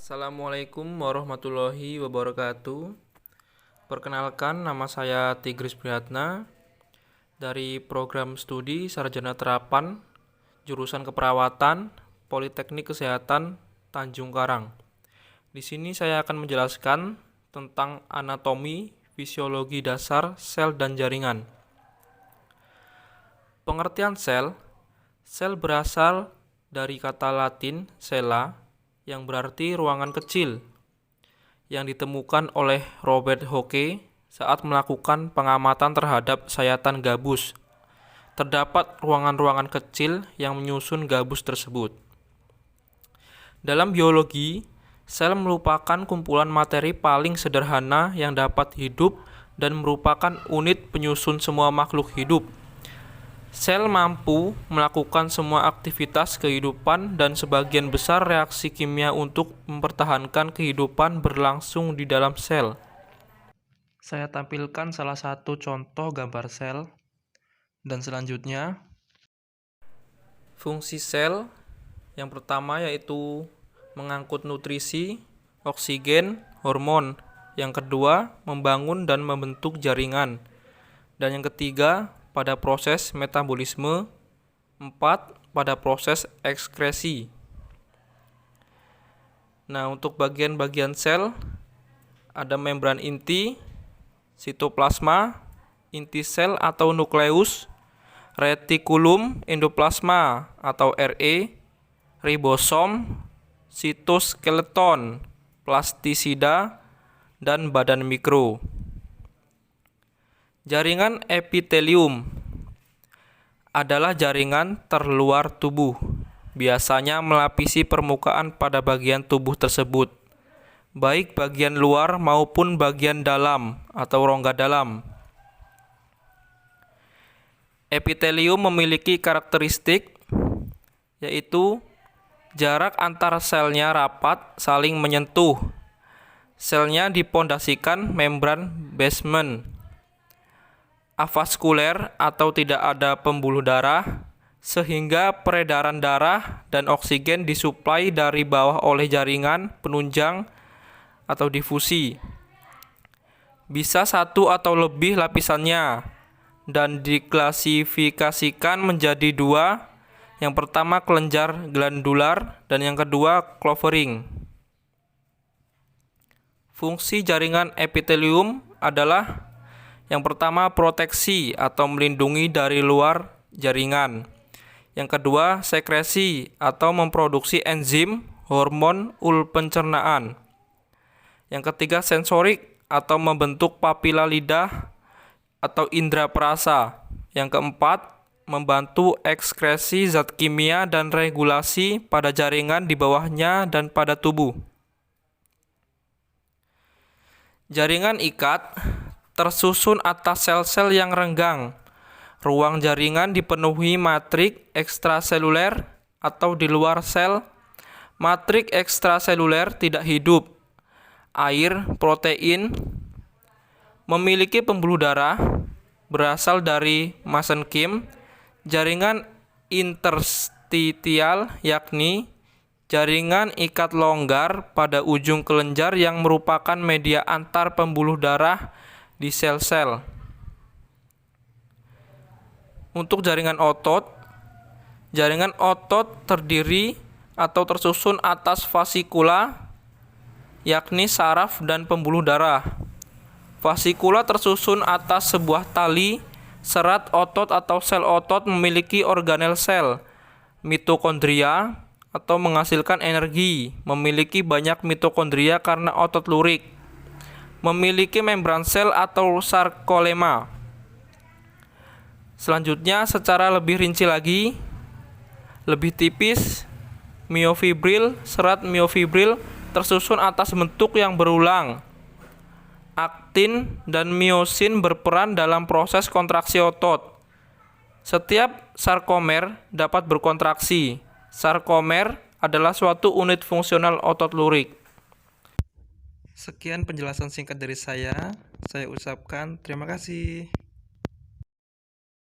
Assalamualaikum warahmatullahi wabarakatuh. Perkenalkan, nama saya Tigris Prihatna dari program studi Sarjana Terapan jurusan Keperawatan Politeknik Kesehatan Tanjung Karang. Di sini saya akan menjelaskan tentang anatomi, fisiologi dasar sel dan jaringan. Pengertian sel berasal dari kata Latin cella yang berarti ruangan kecil, yang ditemukan oleh Robert Hooke saat melakukan pengamatan terhadap sayatan gabus. Terdapat ruangan-ruangan kecil yang menyusun gabus tersebut. Dalam biologi, sel merupakan kumpulan materi paling sederhana yang dapat hidup dan merupakan unit penyusun semua makhluk hidup. Sel mampu melakukan semua aktivitas kehidupan dan sebagian besar reaksi kimia untuk mempertahankan kehidupan berlangsung di dalam sel. Saya tampilkan salah satu contoh gambar sel. Dan selanjutnya, fungsi sel yang pertama yaitu mengangkut nutrisi, oksigen, hormon. Yang kedua, membangun dan membentuk jaringan. Dan yang ketiga, pada proses metabolisme. 4. Pada proses ekskresi. Nah, untuk bagian-bagian sel ada membran inti, sitoplasma, inti sel atau nukleus, retikulum endoplasma atau RE, ribosom, sitoskeleton, plastisida, dan badan mikro. Jaringan epitelium adalah jaringan terluar tubuh, biasanya melapisi permukaan pada bagian tubuh tersebut, baik bagian luar maupun bagian dalam atau rongga dalam. Epitelium memiliki karakteristik yaitu jarak antar selnya rapat saling menyentuh. Selnya dipondasikan membran basement. Avaskuler atau tidak ada pembuluh darah, sehingga peredaran darah dan oksigen disuplai dari bawah oleh jaringan penunjang atau difusi. Bisa satu atau lebih lapisannya dan diklasifikasikan menjadi dua. Yang pertama kelenjar glandular dan yang kedua clovering. Fungsi jaringan epitelium adalah yang pertama proteksi atau melindungi dari luar jaringan. Yang kedua sekresi atau memproduksi enzim, hormon, pencernaan. Yang ketiga sensorik atau membentuk papila lidah atau indera perasa. Yang keempat membantu ekskresi zat kimia dan regulasi pada jaringan di bawahnya dan pada tubuh. Jaringan ikat tersusun atas sel-sel yang renggang. Ruang jaringan dipenuhi matriks ekstraseluler atau di luar sel. Matriks ekstraseluler tidak hidup. Air, protein, memiliki pembuluh darah, berasal dari mesenkim. Jaringan interstitial yakni jaringan ikat longgar pada ujung kelenjar yang merupakan media antar pembuluh darah di sel-sel. Untuk jaringan otot terdiri atau tersusun atas vasikula, yakni saraf dan pembuluh darah. Vasikula tersusun atas sebuah tali. Serat otot atau sel otot memiliki organel sel, mitokondria atau menghasilkan energi, memiliki banyak mitokondria karena otot lurik. Memiliki membran sel atau sarkolema. Selanjutnya secara lebih rinci lagi, lebih tipis, miofibril. Serat miofibril tersusun atas bentuk yang berulang. Aktin dan miosin berperan dalam proses kontraksi otot. Setiap sarkomer dapat berkontraksi. Sarkomer adalah suatu unit fungsional otot lurik. Sekian penjelasan singkat dari saya. Saya ucapkan terima kasih.